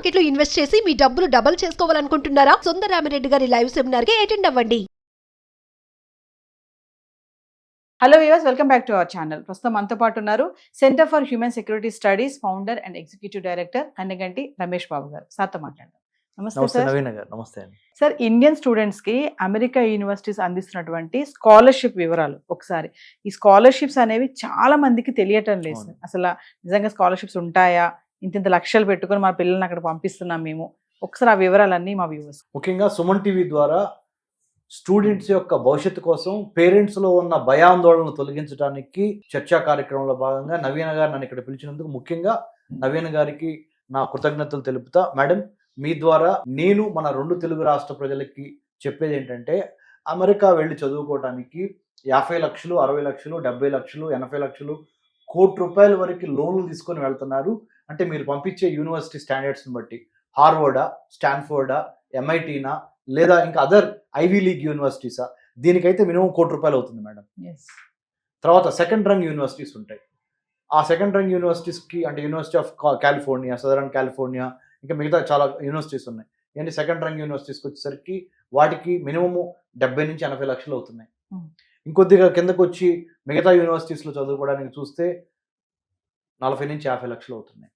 Market లో invest చేసి మీ డబ్బులు డబుల్ చేసుకోవాలనుకుంటున్నారా? సుందరరామిరెడ్డి గారి లైవ్ సెమినార్ కి అటెండ్ అవ్వండి. Hello viewers, welcome back to our channel. ప్రస్తుతం మనతో పాటు ఉన్నారు centre for human security studies founder and executive director Kanneganti Ramesh Babu గారు. సార్తో మాట్లాడదాం. నమస్తే నమస్తే సార్. నవీన్ గారు. నమస్తే అండి. సార్, ఇండియన్ స్టూడెంట్స్ కి అమెరికా యూనివర్సిటీస్ అందిస్తున్నటువంటి స్కాలర్షిప్ వివరాలు ఒకసారి. ఈ స్కాలర్షిప్స్ అనేవి చాలా మందికి తెలియటం లేదు సార్. అసలు నిజంగా స్కాలర్షిప్స్ ఉంటాయా? ఇంత లక్షలు పెట్టుకొని మా పిల్లల్ని అక్కడ పంపిస్తున్నాం మేము. ఒకసారి ఆ వివరాలన్నీ మా వ్యూవర్స్. ముఖ్యంగా సుమన్ టీవీ ద్వారా స్టూడెంట్స్ యొక్క భవిష్యత్తు కోసం పేరెంట్స్ లో ఉన్న భయాందోళనలు తొలగించడానికి చర్చా కార్యక్రమంలో భాగంగా నవీన గారు నన్ను ఇక్కడ పిలిచినందుకు ముఖ్యంగా నవీన గారికి నా కృతజ్ఞతలు తెలుపుతా. మేడం, మీ ద్వారా నేను మన 2 తెలుగు రాష్ట్ర ప్రజలకి చెప్పేది ఏంటంటే, అమెరికా వెళ్ళి చదువుకోవడానికి 50 లక్షలు, 60 లక్షలు, 70 లక్షలు, 80 లక్షలు, ₹1,00,00,000 వరకు లోన్లు తీసుకొని వెళ్తున్నారు. అంటే మీరు పంపించే యూనివర్సిటీ స్టాండర్డ్స్ని బట్టి హార్వర్డా, స్టాన్ఫోర్డా, ఎంఐటీనా, లేదా ఇంకా అదర్ ఐవీ లీగ్ యూనివర్సిటీసా, దీనికైతే మినిమం ₹1,00,00,000 అవుతుంది మేడం. తర్వాత సెకండ్ రంగ్ యూనివర్సిటీస్ ఉంటాయి. ఆ సెకండ్ రంగ్ యూనివర్సిటీస్కి అంటే university of California, southern California, ఇంకా మిగతా చాలా యూనివర్సిటీస్ ఉన్నాయి. ఏంటి సెకండ్ రంగ్ యూనివర్సిటీస్కి వచ్చేసరికి వాటికి మినిమము 70 నుంచి 80 లక్షలు అవుతున్నాయి. ఇంకొద్దిగా కిందకు వచ్చి మిగతా యూనివర్సిటీస్లో చదువుకోవడానికి చూస్తే 40 నుంచి 50 లక్షలు అవుతున్నాయి.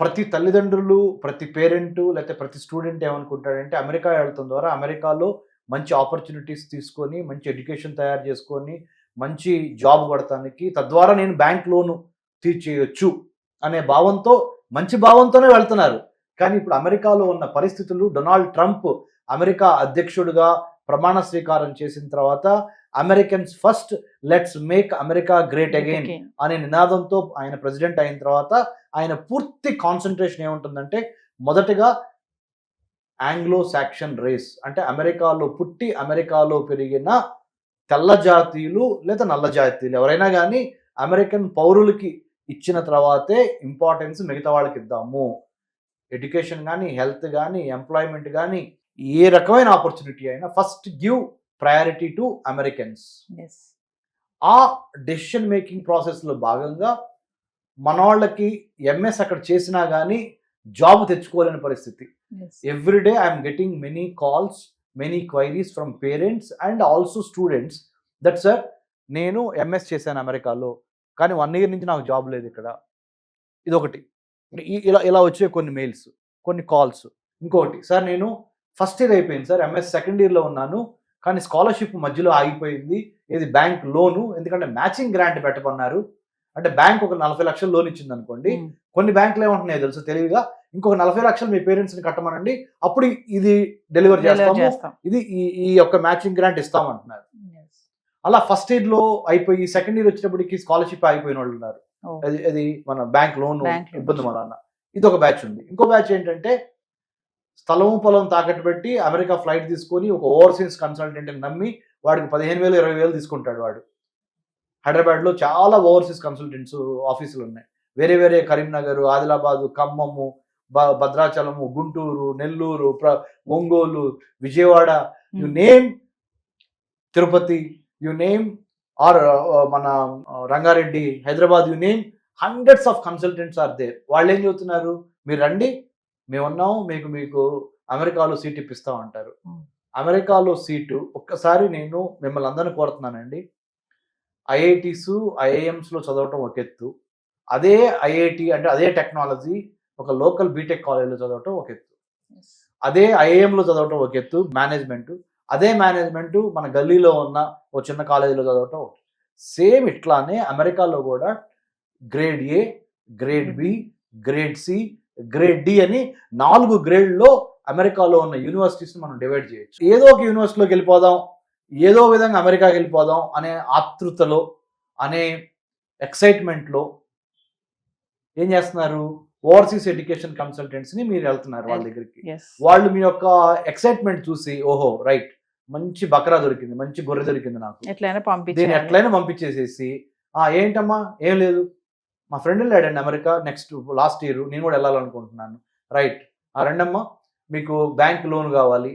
ప్రతి తల్లిదండ్రులు, ప్రతి పేరెంటు, లేకపోతే ప్రతి స్టూడెంట్ ఏమనుకుంటాడంటే, అమెరికా వెళ్ళటం ద్వారా అమెరికాలో మంచి ఆపర్చునిటీస్ తీసుకొని, మంచి ఎడ్యుకేషన్ తయారు చేసుకొని, మంచి జాబ్ కొడటానికి, తద్వారా నేను బ్యాంక్ లోను తీర్చేయొచ్చు అనే భావంతో, మంచి భావంతోనే వెళ్తున్నారు. కానీ ఇప్పుడు అమెరికాలో ఉన్న పరిస్థితులు, డొనాల్డ్ ట్రంప్ అమెరికా అధ్యక్షుడిగా ప్రమాణ స్వీకారం చేసిన తర్వాత Americans first, let's make America great again అనే నినాదంతో ఆయన ప్రెసిడెంట్ అయిన తర్వాత ఆయన పూర్తి కాన్సన్ట్రేషన్ ఏముంటుందంటే, మొదటగా ఆంగ్లో సాక్షన్ రేస్ అంటే అమెరికాలో పుట్టి అమెరికాలో పెరిగిన తెల్ల జాతీయులు లేదా నల్ల జాతీయులు ఎవరైనా కానీ అమెరికన్ పౌరులకి ఇచ్చిన తర్వాతే ఇంపార్టెన్స్ మిగతా వాళ్ళకి ఇద్దాము. ఎడ్యుకేషన్ కానీ, హెల్త్ కానీ, ఎంప్లాయ్మెంట్ కానీ, ఏ రకమైన ఆపర్చునిటీ అయినా first give priority to Americans. ఆ డెసిషన్ మేకింగ్ ప్రాసెస్లో భాగంగా మన వాళ్ళకి ఎంఎస్ అక్కడ చేసినా కానీ జాబ్ తెచ్చుకోలేని పరిస్థితి. Everyday I'm getting many calls, many queries from parents and also students that sir, నేను ఎంఎస్ చేశాను అమెరికాలో, కానీ 1 year నుంచి నాకు జాబ్ లేదు ఇక్కడ. ఇదొకటి. ఇలా వచ్చే కొన్ని మెయిల్స్, కొన్ని కాల్స్. ఇంకొకటి, సార్ నేను ఫస్ట్ ఇయర్ అయిపోయింది సార్, ఎంఎస్ సెకండ్ ఇయర్లో ఉన్నాను, కానీ స్కాలర్షిప్ మధ్యలో ఆగిపోయింది. ఇది బ్యాంక్ లోను, ఎందుకంటే మ్యాచింగ్ గ్రాంట్ పెట్టమన్నారు. అంటే బ్యాంక్ ఒక 40 లక్షలు లోన్ ఇచ్చింది అనుకోండి, కొన్ని బ్యాంకులు ఏమంటున్నాయో తెలుసు తెలివిగా, ఇంకొక 40 లక్షలు మీ పేరెంట్స్ని కట్టమనండి, అప్పుడు ఇది డెలివర్ చేస్తాం, ఇది ఈ యొక్క మ్యాచింగ్ గ్రాంట్ ఇస్తామంటున్నారు. అలా ఫస్ట్ ఇయర్లో అయిపోయి సెకండ్ ఇయర్ వచ్చేటప్పటికి స్కాలర్షిప్ ఆగిపోయిన వాళ్ళు ఉన్నారు. అది మన బ్యాంక్ లోన్ ఇబ్బంది వలన. ఇది ఒక బ్యాచ్ ఉంది. ఇంకో బ్యాచ్ ఏంటంటే, స్థలం పొలం తాకట్టు పెట్టి అమెరికా ఫ్లైట్ తీసుకొని ఒక ఓవర్సీస్ కన్సల్టెంట్ని నమ్మి వాడికి 15,000 20,000 తీసుకుంటాడు. వాడు హైదరాబాద్లో చాలా ఓవర్సీస్ కన్సల్టెంట్స్ ఆఫీసులు ఉన్నాయి. వేరే Karimnagar, Adilabad, Khammam, Bhadrachalam, Guntur, Nellore, Ongole, Vijayawada, you name, Tirupati, you name, or మన Rangareddy, Hyderabad, you name, hundreds of consultants are there. వాళ్ళు ఏం చెబుతున్నారు, మీరు రండి, మేమున్నాము, మీకు అమెరికాలో సీట్ ఇప్పిస్తాం అంటారు. అమెరికాలో సీటు ఒక్కసారి నేను మిమ్మల్ని అందరినీ కోరుతున్నానండి, ఐఐటీస్, ఐఐఎంస్లో చదవటం ఒక ఎత్తు, అదే ఐఐటి అంటే అదే టెక్నాలజీ ఒక లోకల్ బీటెక్ కాలేజ్లో చదవటం ఒక ఎత్తు, అదే ఐఐఎంలో చదవటం ఒక ఎత్తు మేనేజ్మెంట్, అదే మేనేజ్మెంట్ మన గల్లీలో ఉన్న ఒక చిన్న కాలేజీలో చదవటం ఒక. సేమ్ ఇట్లానే అమెరికాలో కూడా grade A, grade B, grade C, grade D అని 4 గ్రేడ్లో అమెరికాలో ఉన్న యూనివర్సిటీస్ని మనం డివైడ్ చేయొచ్చు. ఏదో ఒక యూనివర్సిటీలోకి వెళ్ళిపోదాం, ఏదో విధంగా అమెరికాకి వెళ్ళిపోదాం అనే ఆతృతలో, అనే ఎక్సైట్మెంట్లో ఏం చేస్తున్నారు, ఓవర్సీస్ ఎడ్యుకేషన్ కన్సల్టెంట్స్ని మీరు వెళ్తున్నారు వాళ్ళ దగ్గరికి. వాళ్ళు మీ యొక్క ఎక్సైట్మెంట్ చూసి, ఓహో రైట్, మంచి బకరా దొరికింది, మంచి గొర్రె దొరికింది, నాకు దీన్ని ఎట్లయినా పంపించేసేసి, ఏంటమ్మా ఏం లేదు, మా ఫ్రెండ్ వెళ్ళాడండి అమెరికా లాస్ట్ ఇయర్, నేను కూడా వెళ్ళాలనుకుంటున్నాను. రైట్, రెండమ్మా, మీకు బ్యాంక్ లోన్ కావాలి,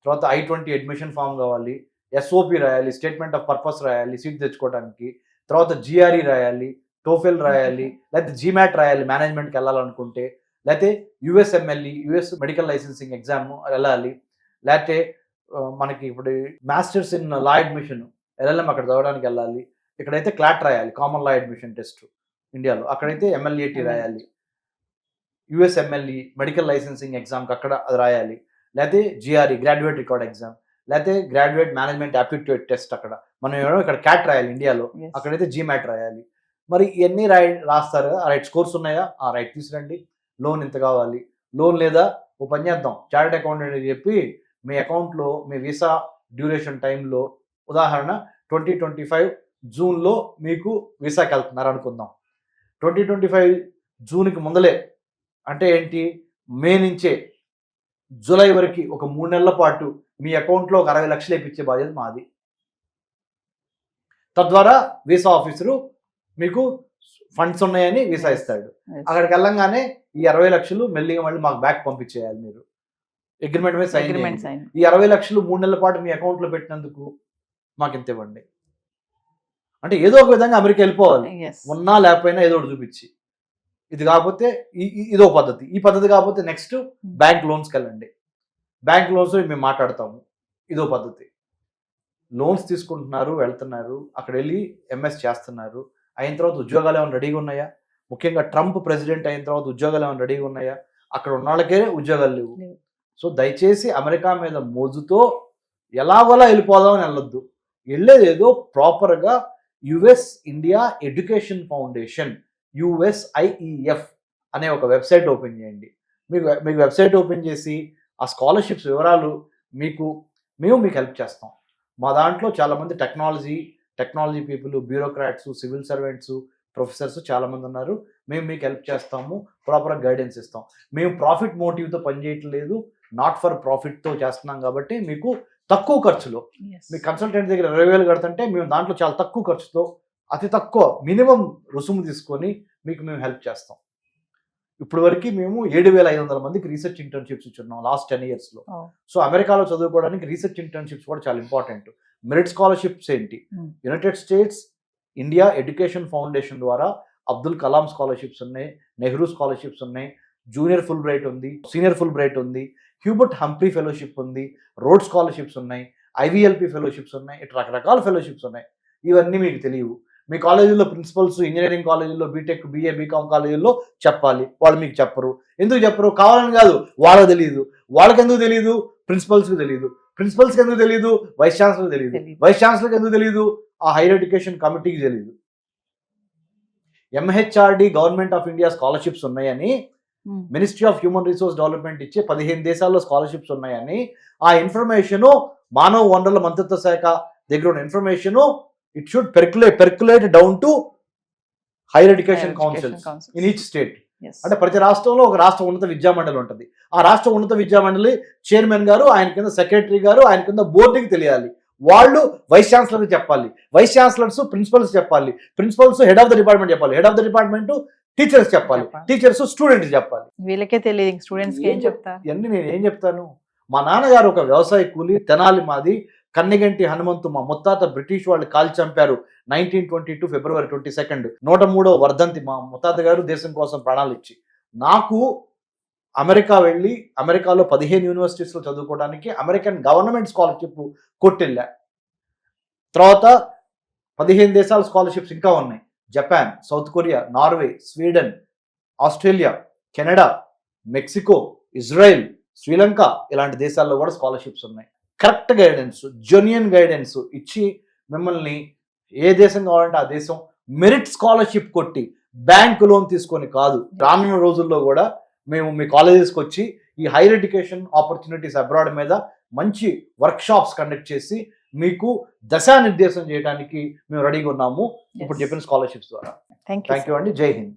తర్వాత I-20 అడ్మిషన్ ఫామ్ కావాలి, ఎస్ఓపి రాయాలి, స్టేట్మెంట్ ఆఫ్ పర్పస్ రాయాలి సీట్ తెచ్చుకోవడానికి, తర్వాత GRE రాయాలి, టోఫెల్ రాయాలి, లేకపోతే GMAT రాయాలి మేనేజ్మెంట్కి వెళ్ళాలనుకుంటే, లేకపోతే USMLE US medical licensing exam వెళ్ళాలి, లేకపోతే మనకి ఇప్పుడు masters in law admission LLM అక్కడ చదవడానికి వెళ్ళాలి. ఇక్కడైతే క్లాట్ రాయాలి, కామన్ లా అడ్మిషన్ టెస్ట్ ఇండియాలో. అక్కడైతే ఎంఎల్ఏటి రాయాలి. యుఎస్ఎంఎల్ఈ మెడికల్ లైసెన్సింగ్ ఎగ్జామ్కి అక్కడ అది రాయాలి. లేకపోతే జిఆర్ఈ గ్రాడ్యుయేట్ రికార్డ్ ఎగ్జామ్, లేకపోతే గ్రాడ్యుయేట్ మేనేజ్మెంట్ యాప్టిట్యూడ్ టెస్ట్ అక్కడ మనం ఇక్కడ క్యాట్ రాయాలి ఇండియాలో, అక్కడైతే జీమాట్ రాయాలి. మరి ఇవన్నీ రాస్తారు. ఆ రైట్ స్కోర్స్ ఉన్నాయా? ఆ రైట్ తీసుకురండి. లోన్ ఎంత కావాలి? లోన్ లేదా ఓ పని చేద్దాం, చార్టెడ్ అకౌంటెంట్ చెప్పి మీ అకౌంట్లో మీ వీసా డ్యూరేషన్ టైంలో ఉదాహరణ 2025 జూన్లో మీకు వీసాకి వెళ్తున్నారు అనుకుందాం. 2025 జూన్కి ముందలే అంటే ఏంటి, మే నుంచే జూలై వరకు ఒక 3 నెలల పాటు మీ అకౌంట్లో ఒక 60 లక్షలు వేయించే బాధ్యత మాది. తద్వారా వీసా ఆఫీసరు మీకు ఫండ్స్ ఉన్నాయని వీసా ఇస్తాడు. అక్కడికి వెళ్ళంగానే ఈ 60 లక్షలు మెల్లిగా మళ్ళీ మాకు బ్యాక్ పంపించేయాలి. మీరు అగ్రిమెంట్ మీద సైన్ చేయండి. ఈ 60 లక్షలు 3 నెలల పాటు మీ అకౌంట్లో పెట్టినందుకు మాకు ఇంత ఇవ్వండి. అంటే ఏదో ఒక విధంగా అమెరికా వెళ్ళిపోవాలి, ఉన్నా లేకపోయినా ఏదో ఒకటి చూపించి. ఇది కాకపోతే ఇదో పద్ధతి. ఈ పద్ధతి కాకపోతే నెక్స్ట్ బ్యాంక్ లోన్స్కి వెళ్ళండి. బ్యాంక్ లోన్స్ మేము మాట్లాడతాము, ఇదో పద్ధతి. లోన్స్ తీసుకుంటున్నారు, వెళ్తున్నారు, అక్కడ వెళ్ళి ఎంఎస్ చేస్తున్నారు. అయిన తర్వాత ఉద్యోగాలు ఏమైనా రెడీగా ఉన్నాయా? ముఖ్యంగా ట్రంప్ ప్రెసిడెంట్ అయిన తర్వాత ఉద్యోగాలు ఏమైనా రెడీగా ఉన్నాయా? అక్కడ ఉన్న వాళ్ళకే ఉద్యోగాలు లేవు. సో దయచేసి అమెరికా మీద మోజుతో ఎలాగోలా వెళ్ళిపోదాం అని వెళ్ళొద్దు. వెళ్ళేది ఏదో ప్రాపర్గా US India education foundation USIEF అనే ఒక వెబ్సైట్ ఓపెన్ చేయండి. మీకు వెబ్సైట్ ఓపెన్ చేసి ఆ స్కాలర్షిప్స్ వివరాలు మేము మీకు హెల్ప్ చేస్తాం. మా దాంట్లో చాలామంది technology people, bureaucrats, civil servants, professors చాలామంది ఉన్నారు. మేము మీకు హెల్ప్ చేస్తాము, ప్రాపర్గా గైడెన్స్ ఇస్తాం. మేము ప్రాఫిట్ మోటివ్తో పనిచేయట్లేదు, నాట్ ఫర్ ప్రాఫిట్తో చేస్తున్నాం. కాబట్టి మీకు తక్కువ ఖర్చులో, మీ కన్సల్టెంట్ దగ్గర 20,000 కడుతుంటే మేము దాంట్లో చాలా తక్కువ ఖర్చుతో అతి తక్కువ మినిమం రుసుము తీసుకొని మీకు మేము హెల్ప్ చేస్తాం. ఇప్పుడు వరకు మేము 7,500 మందికి రీసెర్చ్ ఇంటర్న్షిప్స్ ఇచ్చున్నాం లాస్ట్ 10 yearsలో. సో అమెరికాలో చదువుకోవడానికి రీసెర్చ్ ఇంటర్న్షిప్స్ కూడా చాలా ఇంపార్టెంట్. మెరిట్ స్కాలర్షిప్స్ ఏంటి? United states India education foundation ద్వారా అబ్దుల్ కలాం స్కాలర్షిప్స్ ఉన్నాయి, నెహ్రూ స్కాలర్షిప్స్ ఉన్నాయి, జూనియర్ ఫుల్ బ్రైట్ ఉంది, సీనియర్ ఫుల్ బ్రైట్ ఉంది, హ్యూబర్ట్ హంఫ్రీ ఫెలోషిప్ ఉంది, రోడ్ స్కాలర్షిప్స్ ఉన్నాయి, IVLP ఫెలోషిప్స్ ఉన్నాయి, ఇట్లా రకరకాల ఫెలోషిప్స్ ఉన్నాయి. ఇవన్నీ మీకు తెలియవు. మీ కాలేజీలో ప్రిన్సిపల్స్ ఇంజనీరింగ్ కాలేజీల్లో బీటెక్, BA, BCom కాలేజీల్లో చెప్పాలి, వాళ్ళు మీకు చెప్పరు. ఎందుకు చెప్పరు? కావాలని కాదు, వాళ్ళకి తెలియదు. వాళ్ళకి ఎందుకు తెలియదు? ప్రిన్సిపల్స్కి తెలియదు. ప్రిన్సిపల్స్కి ఎందుకు తెలియదు? వైస్ ఛాన్సలర్కి తెలియదు. వైస్ ఛాన్సలర్కి ఎందుకు తెలియదు? ఆ హైయర్ ఎడ్యుకేషన్ కమిటీకి తెలియదు. MHRD government of India scholarships ఉన్నాయని, ministry of human resource development ఇచ్చే 15 దేశాల్లో స్కాలర్షిప్స్ ఉన్నాయని, ఆ ఇన్ఫర్మేషను మానవ వనరుల మంత్రిత్వ శాఖ దగ్గర ఉన్న information it should percolate down to higher education councils in each state. అంటే ప్రతి రాష్ట్రంలో ఒక రాష్ట్ర ఉన్నత విద్యామండలి ఉంటుంది. ఆ రాష్ట్ర ఉన్నత విద్యామండలి చైర్మన్ గారు, ఆయన కింద సెక్రటరీ గారు, ఆయన కింద బోర్డుకి తెలియాలి. వాళ్ళు వైస్ ఛాన్సలర్కి చెప్పాలి, వైస్ ఛాన్సలర్స్ ప్రిన్సిపల్స్ చెప్పాలి, principals head of the department చెప్పాలి, head of the department teachers చెప్పాలి, టీచర్స్ స్టూడెంట్స్ చెప్పాలి. వీళ్ళకే తెలియదు, స్టూడెంట్స్ ఏం చెప్తా? ఇవన్నీ నేను ఏం చెప్తాను? మా నాన్నగారు ఒక వ్యవసాయ కూలి, తెనాలి మాది, కన్నెగంటి హనుమంతు మా ముత్తాత బ్రిటిష్ వాళ్ళు కాల్చి చంపారు 1922 February 22. 103వ వర్ధంతి మా ముత్తాత గారు దేశం కోసం ప్రాణాలు ఇచ్చి. నాకు అమెరికా వెళ్ళి అమెరికాలో 15 యూనివర్సిటీస్లో చదువుకోవడానికి అమెరికన్ గవర్నమెంట్ స్కాలర్షిప్ కొట్టెళ్ళా. తర్వాత 15 దేశాల స్కాలర్షిప్స్ ఇంకా ఉన్నాయి. Japan, south Korea, Norway, Sweden, Australia, Canada, Mexico, Israel, Sri Lanka ఇలాంటి దేశాల్లో కూడా స్కాలర్షిప్స్ ఉన్నాయి. కరెక్ట్ గైడెన్స్, జెన్యూన్ గైడెన్స్ ఇచ్చి మిమ్మల్ని ఏ దేశం కావాలంటే ఆ దేశం మెరిట్ స్కాలర్షిప్ కొట్టి బ్యాంక్ లోన్ తీసుకొని కాదు. రానున్న రోజుల్లో కూడా మేము మీ కాలేజెస్కి వచ్చి ఈ హైయర్ ఎడ్యుకేషన్ ఆపర్చునిటీస్ అబ్రాడ్ మీద మంచి వర్క్ షాప్స్ కండక్ట్ చేసి మీకు దిశానిర్దేశం చేయడానికి మేము రెడీగా ఉన్నాము ఇప్పుడు చెప్పిన స్కాలర్షిప్స్ ద్వారా. థ్యాంక్ యూ అండి. జై హింద్.